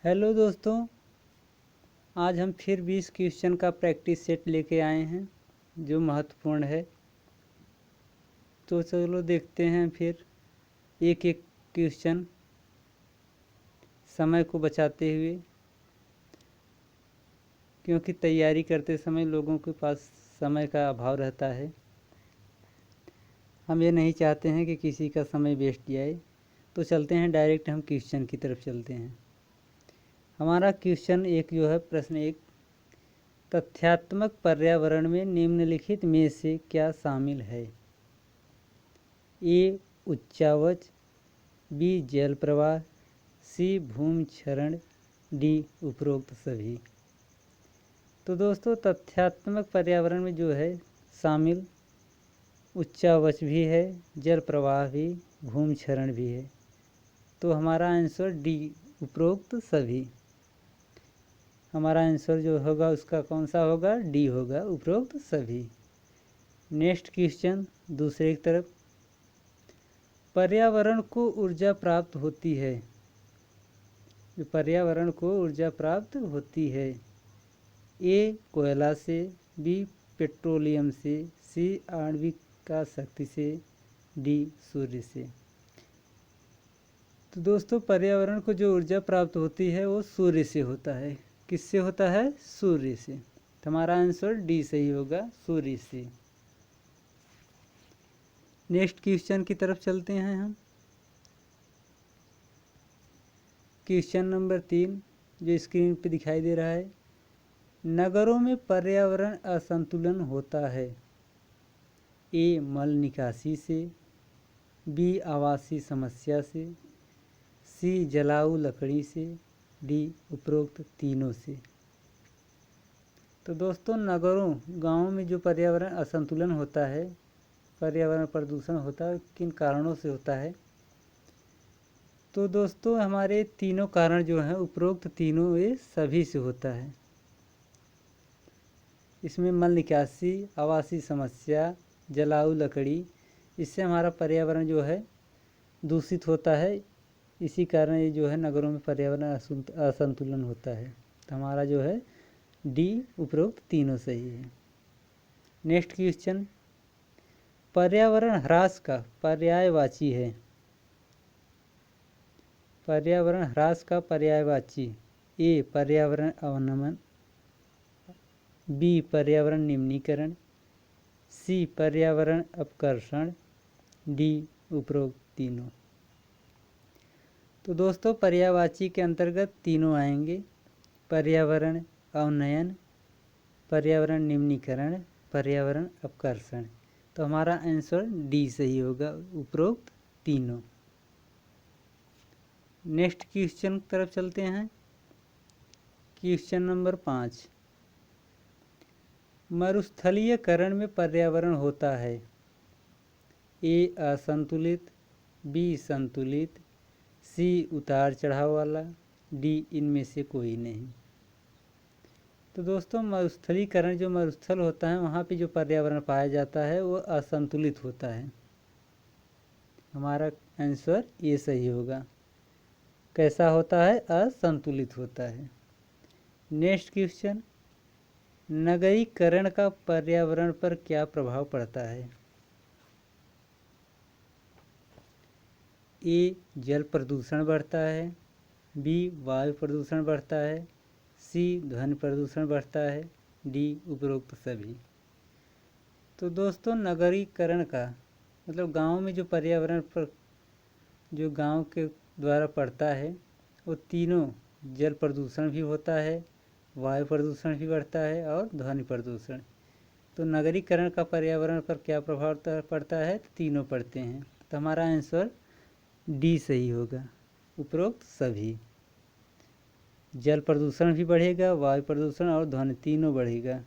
Hello दोस्तों, आज हम फिर 20 क्वेश्चन का प्रैक्टिस सेट लेके आए हैं जो महत्वपूर्ण है। तो चलो देखते हैं फिर एक एक क्वेश्चन समय को बचाते हुए, क्योंकि तैयारी करते समय लोगों के पास समय का अभाव रहता है। हम ये नहीं चाहते हैं कि किसी का समय वेस्ट जाए। तो चलते हैं डायरेक्ट, हम क्वेश्चन की तरफ चलते हैं। हमारा क्वेश्चन एक जो है, प्रश्न एक, तथ्यात्मक पर्यावरण में निम्नलिखित में से क्या शामिल है? ए उच्चावच, बी जल प्रवाह, सी भूमि क्षरण, डी उपरोक्त सभी। तो दोस्तों, तथ्यात्मक पर्यावरण में जो है शामिल उच्चावच भी है, जल प्रवाह भी, भूमि क्षरण भी है। तो हमारा आंसर डी उपरोक्त सभी। हमारा आंसर जो होगा उसका कौन सा होगा? डी होगा, उपरोक्त सभी। नेक्स्ट क्वेश्चन दूसरे की तरफ, पर्यावरण को ऊर्जा प्राप्त होती है। पर्यावरण को ऊर्जा प्राप्त होती है। ए कोयला से, बी पेट्रोलियम से, सी आणविक शक्ति से, डी सूर्य से। तो दोस्तों, पर्यावरण को जो ऊर्जा प्राप्त होती है वो सूर्य से होता है। किससे होता है? सूर्य से। तो हमारा आंसर डी सही होगा, सूर्य से। नेक्स्ट क्वेश्चन की तरफ चलते हैं हम। क्वेश्चन नंबर 3 जो स्क्रीन पे दिखाई दे रहा है, नगरों में पर्यावरण असंतुलन होता है। ए मल निकासी से, बी आवासीय समस्या से, सी जलाऊ लकड़ी से, डी उपरोक्त तीनों से। तो दोस्तों, नगरों गांवों में जो पर्यावरण असंतुलन होता है, पर्यावरण प्रदूषण होता है, किन कारणों से होता है? तो दोस्तों, हमारे तीनों कारण जो हैं, उपरोक्त तीनों, ये सभी से होता है। इसमें मल निकासी, आवासीय समस्या, जलाऊ लकड़ी, इससे हमारा पर्यावरण जो है दूषित होता है। इसी कारण ये जो है नगरों में पर्यावरण असंतुलन होता है। तो हमारा जो है डी उपरोक्त तीनों सही है। नेक्स्ट क्वेश्चन, पर्यावरण ह्रास का पर्यायवाची है। पर्यावरण ह्रास का पर्यायवाची, ए पर्यावरण अवनमन, बी पर्यावरण निम्नीकरण, सी पर्यावरण अपकर्षण, डी उपरोक्त तीनों। तो दोस्तों, पर्यायवाची के अंतर्गत तीनों आएंगे, पर्यावरण अवनयन, पर्यावरण निम्नीकरण, पर्यावरण अपकर्षण। तो हमारा आंसर डी सही होगा, उपरोक्त तीनों। नेक्स्ट क्वेश्चन की तरफ चलते हैं। क्वेश्चन नंबर 5, मरुस्थलीयकरण में पर्यावरण होता है। ए असंतुलित, बी संतुलित, सी उतार चढ़ाव वाला, डी इनमें से कोई नहीं। तो दोस्तों, मरुस्थलीकरण, जो मरुस्थल होता है वहाँ पे जो पर्यावरण पाया जाता है वो असंतुलित होता है। हमारा आंसर ये सही होगा। कैसा होता है? असंतुलित होता है। नेक्स्ट क्वेश्चन, नगरीकरण का पर्यावरण पर क्या प्रभाव पड़ता है? ए जल प्रदूषण बढ़ता है, बी वायु प्रदूषण बढ़ता है, सी ध्वनि प्रदूषण बढ़ता है, डी उपरोक्त सभी। तो दोस्तों, नगरीकरण का मतलब गांव में जो पर्यावरण पर जो गांव के द्वारा पड़ता है वो तीनों, जल प्रदूषण भी होता है, वायु प्रदूषण भी बढ़ता है और ध्वनि प्रदूषण। तो नगरीकरण का पर्यावरण पर क्या प्रभाव पड़ता है? तो तीनों पड़ते हैं। तो हमारा आंसर डी सही होगा, उपरोक्त सभी। जल प्रदूषण भी बढ़ेगा, वायु प्रदूषण और ध्वनि तीनों बढ़ेगा।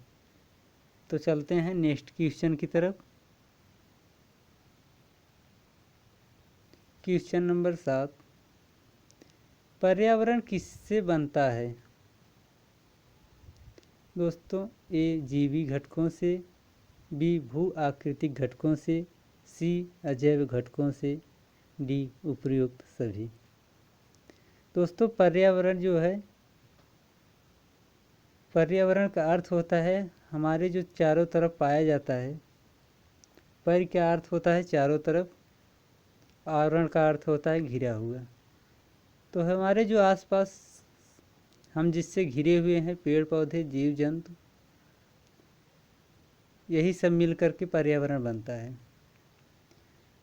तो चलते हैं नेक्स्ट क्वेश्चन की तरफ। क्वेश्चन नंबर 7, पर्यावरण किससे बनता है? दोस्तों, ए जीवी घटकों से, बी भू आकृतिक घटकों से, सी अजैव घटकों से, डी उपयुक्त सभी। दोस्तों पर्यावरण जो है, पर्यावरण का अर्थ होता है हमारे जो चारों तरफ पाया जाता है। पर क्या अर्थ होता है चारों तरफ, आवरण का अर्थ होता है घिरा हुआ। तो हमारे जो आसपास हम जिससे घिरे हुए हैं, पेड़ पौधे जीव जंतु, यही सब मिल करके पर्यावरण बनता है।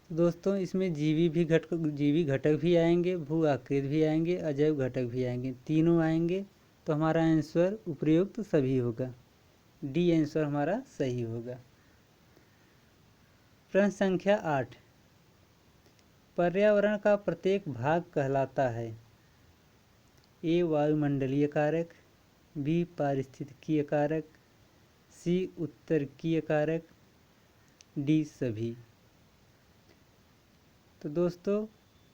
दोस्तों इसमें जीवी घटक भी आएंगे, भू आकृत भी आएंगे, अजैव घटक भी आएंगे, तीनों आएंगे। तो हमारा आंसर उपयुक्त सभी होगा, डी आंसर हमारा सही होगा। प्रश्न संख्या 8, पर्यावरण का प्रत्येक भाग कहलाता है? ए वायुमंडलीय कारक, बी पारिस्थितिकीय कारक, सी उत्तरकीय कारक, डी सभी। तो दोस्तों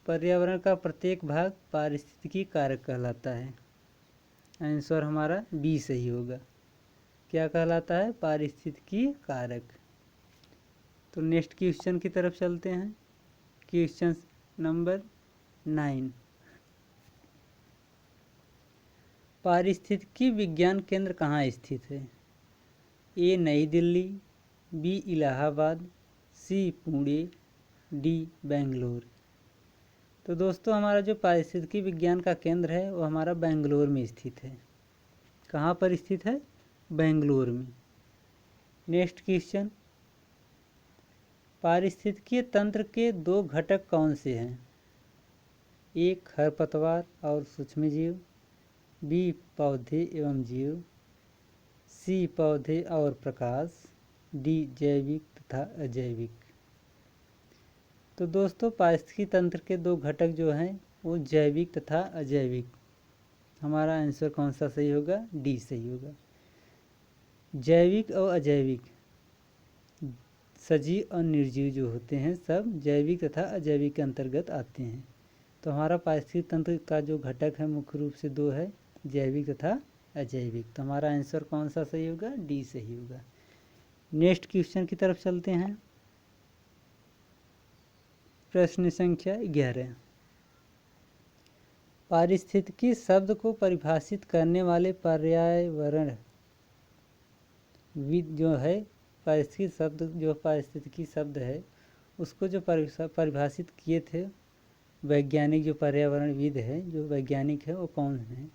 पर्यावरण का प्रत्येक भाग पारिस्थितिकी कारक कहलाता है। आंसर हमारा बी सही होगा। क्या कहलाता है? पारिस्थितिकी कारक। तो नेक्स्ट क्वेश्चन की तरफ चलते हैं। क्वेश्चन नंबर 9, पारिस्थितिकी विज्ञान केंद्र कहाँ स्थित है? ए नई दिल्ली, बी इलाहाबाद, सी पुणे, डी बेंगलोर। तो दोस्तों हमारा जो पारिस्थितिकी विज्ञान का केंद्र है वो हमारा बेंगलोर में स्थित है। कहाँ पर स्थित है? बेंगलोर में। नेक्स्ट क्वेश्चन, पारिस्थितिकीय तंत्र के दो घटक कौन से हैं? ए खरपतवार और सूक्ष्मजीव, बी पौधे एवं जीव, सी पौधे और प्रकाश, डी जैविक तथा अजैविक। तो दोस्तों पारिस्थितिकी तंत्र के दो घटक जो हैं वो जैविक तथा अजैविक। हमारा आंसर कौन सा सही होगा? डी सही होगा। जैविक और अजैविक, सजीव और निर्जीव जो होते हैं सब जैविक तथा अजैविक के अंतर्गत आते हैं। तो हमारा पारिस्थितिकी तंत्र का जो घटक है मुख्य रूप से दो है, जैविक तथा अजैविक। तो हमारा आंसर कौन सा सही होगा? डी सही होगा। नेक्स्ट क्वेश्चन की तरफ चलते हैं। प्रश्न संख्या 11, पारिस्थितिकी शब्द को परिभाषित करने वाले पर्यावरण विद जो है, पारिस्थितिकी शब्द है उसको जो परिभाषित किए थे वैज्ञानिक, जो पर्यावरणविद है जो वैज्ञानिक है वो कौन है?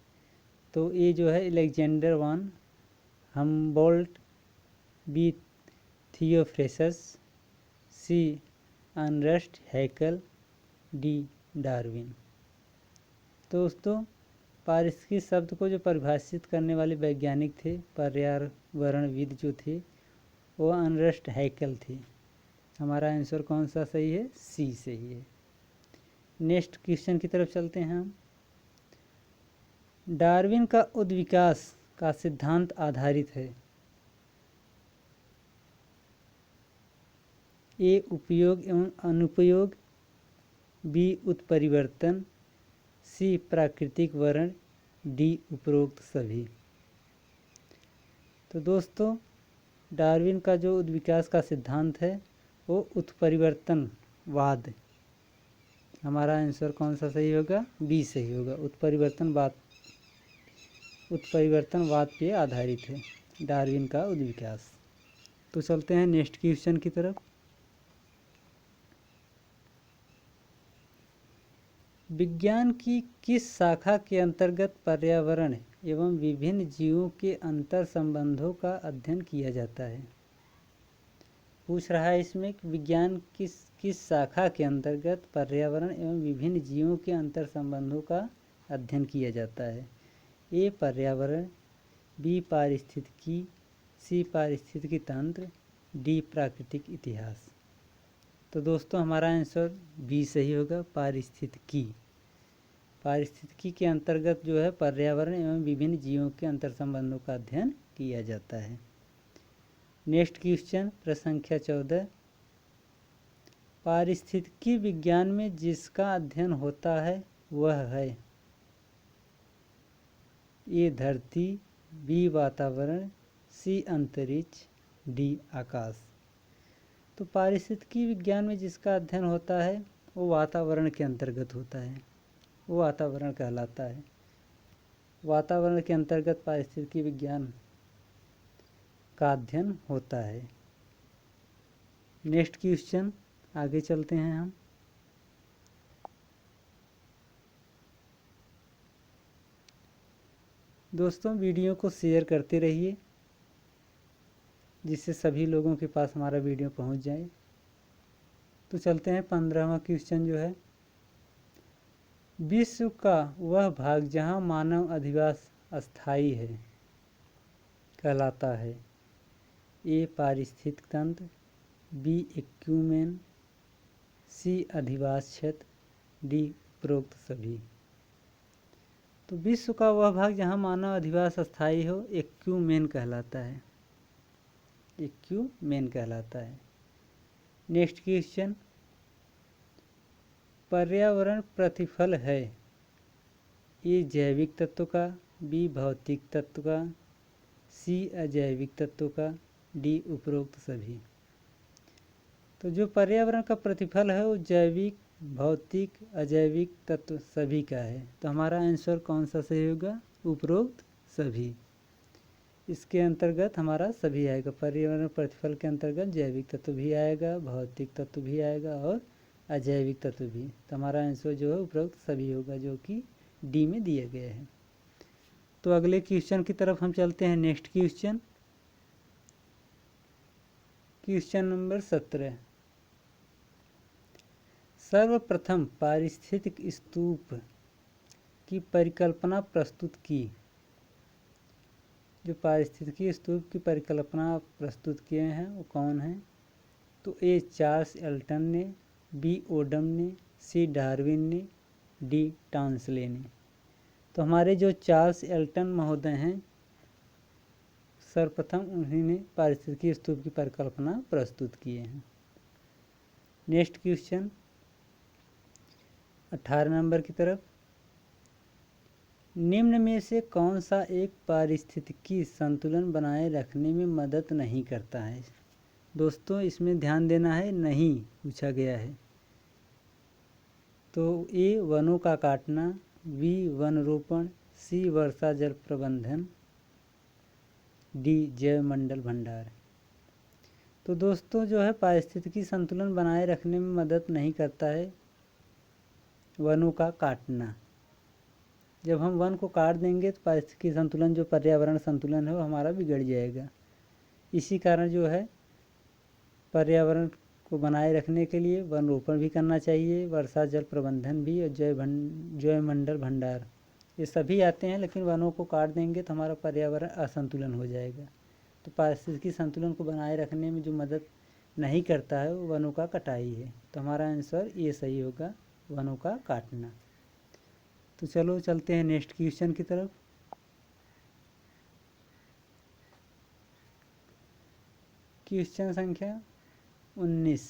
तो ये जो है अलेक्जेंडर वान हम्बोल्ट, बी थियोफ्रेसस, सी अर्नेस्ट हैकेल, डी डार्विन। तो दोस्तों पारिस्थितिकी शब्द को जो परिभाषित करने वाले वैज्ञानिक थे, पर्यावरणविद जो थे, वो अर्नेस्ट हैकेल थे। हमारा आंसर कौन सा सही है? सी सही है। नेक्स्ट क्वेश्चन की तरफ चलते हैं हम। डार्विन का उद्विकास का सिद्धांत आधारित है? ए उपयोग एवं अनुपयोग, बी उत्परिवर्तन, सी प्राकृतिक वर्ण, डी उपरोक्त सभी। तो दोस्तों डार्विन का जो उद्विकास का सिद्धांत है वो उत्परिवर्तनवाद। हमारा आंसर कौन सा सही होगा? बी सही होगा। उत्परिवर्तनवाद पे आधारित है डार्विन का उद्विकास। तो चलते हैं नेक्स्ट क्वेश्चन की तरफ। विज्ञान की किस शाखा के अंतर्गत पर्यावरण एवं विभिन्न जीवों के अंतर संबंधों का अध्ययन किया जाता है? पूछ रहा है इसमें कि विज्ञान किस शाखा के अंतर्गत पर्यावरण एवं विभिन्न जीवों के अंतर संबंधों का अध्ययन किया जाता है? ए पर्यावरण, बी पारिस्थितिकी, सी पारिस्थितिकी तंत्र, डी प्राकृतिक इतिहास। तो दोस्तों हमारा आंसर बी सही होगा, पारिस्थितिकी। पारिस्थितिकी के अंतर्गत जो है पर्यावरण एवं विभिन्न जीवों के अंतर संबंधों का अध्ययन किया जाता है। नेक्स्ट क्वेश्चन प्रश्न संख्या 14, पारिस्थितिकी विज्ञान में जिसका अध्ययन होता है वह है? ए धरती, बी वातावरण, सी अंतरिक्ष, डी आकाश। तो पारिस्थितिकी विज्ञान में जिसका अध्ययन होता है वो वातावरण के अंतर्गत होता है। वो वातावरण कहलाता है। वातावरण के अंतर्गत पारिस्थितिकी विज्ञान का अध्ययन होता है। नेक्स्ट क्वेश्चन, आगे चलते हैं हम। दोस्तों वीडियो को शेयर करते रहिए जिससे सभी लोगों के पास हमारा वीडियो पहुंच जाए। तो चलते हैं 15वां क्वेश्चन जो है, विश्व का वह भाग जहां मानव अधिवास अस्थायी है कहलाता है। ए पारिस्थितिक तंत्र, बी इक्यूमेन, सी अधिवास क्षेत्र, डी उपरोक्त सभी। तो विश्व का वह भाग जहाँ मानव अधिवास अस्थायी हो इक्यूमेन कहलाता है। इक्यूमेन कहलाता है। नेक्स्ट क्वेश्चन, पर्यावरण प्रतिफल है। ए जैविक तत्व का, बी भौतिक तत्व का, सी अजैविक तत्व का, डी उपरोक्त सभी। तो जो पर्यावरण का प्रतिफल है वो जैविक, भौतिक, अजैविक तत्व सभी का है। तो हमारा आंसर कौन सा सही होगा? उपरोक्त सभी। इसके अंतर्गत हमारा सभी आएगा। पर्यावरण प्रतिफल के अंतर्गत जैविक तत्व भी आएगा, भौतिक तत्व भी आएगा और अजैविक तत्व भी। तो हमारा आंसर जो है उपरोक्त सभी होगा, जो कि डी में दिया गया है। तो अगले क्वेश्चन की तरफ हम चलते हैं। नेक्स्ट क्वेश्चन, क्वेश्चन नंबर 17, सर्वप्रथम पारिस्थितिक स्तूप की परिकल्पना प्रस्तुत की। जो पारिस्थितिकी स्तूप की परिकल्पना प्रस्तुत किए हैं वो कौन है? तो ए चार्ल्स एल्टन ने, बी ओडम ने, सी डार्विन ने, डी टाउंसले ने। तो हमारे जो चार्ल्स एल्टन महोदय हैं, सर्वप्रथम उन्हीं ने पारिस्थितिकी स्तूप की परिकल्पना प्रस्तुत किए हैं। नेक्स्ट क्वेश्चन 18 नंबर की तरफ, निम्न में से कौन सा एक पारिस्थितिकी संतुलन बनाए रखने में मदद नहीं करता है? दोस्तों इसमें ध्यान देना है, नहीं पूछा गया है। तो ए वनों का काटना, बी वन रोपण, सी वर्षा जल प्रबंधन, डी जैव मंडल भंडार। तो दोस्तों जो है पारिस्थितिकी संतुलन बनाए रखने में मदद नहीं करता है वनों का काटना। जब हम वन को काट देंगे तो पारिस्थितिकी संतुलन, जो पर्यावरण संतुलन है वो हमारा बिगड़ जाएगा। इसी कारण जो है पर्यावरण को बनाए रखने के लिए वन रोपण भी करना चाहिए, वर्षा जल प्रबंधन भी, और जैव मंडल भंडार, ये सभी आते हैं। लेकिन वनों को काट देंगे तो हमारा पर्यावरण असंतुलन हो जाएगा। तो पारिस्थितिकी संतुलन को बनाए रखने में जो मदद नहीं करता है वो वनों का कटाई है। तो हमारा आंसर ये सही होगा, वनों का काटना। तो चलो चलते हैं नेक्स्ट क्वेश्चन की तरफ। क्वेश्चन संख्या 19,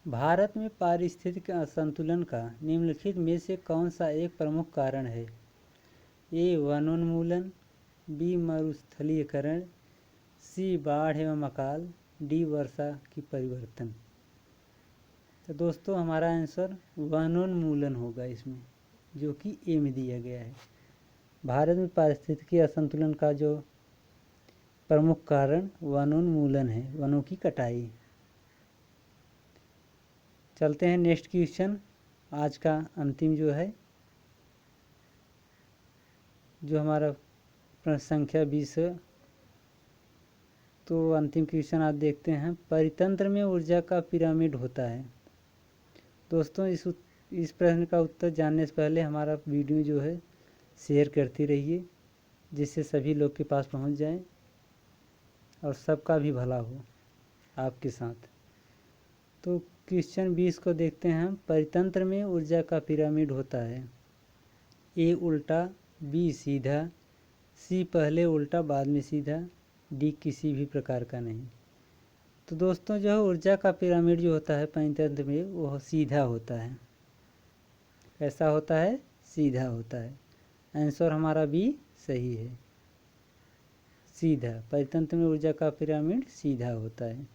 भारत में पारिस्थितिक असंतुलन का निम्नलिखित में से कौन सा एक प्रमुख कारण है? ए वनोन्मूलन, बी मरुस्थलीकरण, सी बाढ़ एवं अकाल, डी वर्षा की परिवर्तन। तो दोस्तों हमारा आंसर वनोन्मूलन होगा इसमें, जो कि ए में दिया गया है। भारत में पारिस्थितिकी असंतुलन का जो प्रमुख कारण वनोन्मूलन है, वनों की कटाई। चलते हैं नेक्स्ट क्वेश्चन, आज का अंतिम जो है, जो हमारा प्रश्न संख्या 20 है। तो अंतिम क्वेश्चन आज देखते हैं, परितंत्र में ऊर्जा का पिरामिड होता है। दोस्तों इस प्रश्न का उत्तर जानने से पहले हमारा वीडियो जो है शेयर करती रहिए, जिससे सभी लोग के पास पहुंच जाए और सबका भी भला हो आपके साथ। तो क्वेश्चन 20 को देखते हैं हम, परितंत्र में ऊर्जा का पिरामिड होता है। ए उल्टा, बी सीधा, सी पहले उल्टा बाद में सीधा, डी किसी भी प्रकार का नहीं। तो दोस्तों जो है ऊर्जा का पिरामिड जो होता है परितंत्र में वो सीधा होता है। कैसा होता है? सीधा होता है। आंसर हमारा बी सही है, सीधा। परितंत्र में ऊर्जा का पिरामिड सीधा होता है।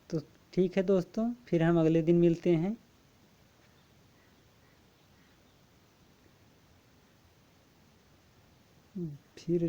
तो ठीक है दोस्तों, फिर हम अगले दिन मिलते हैं। फिर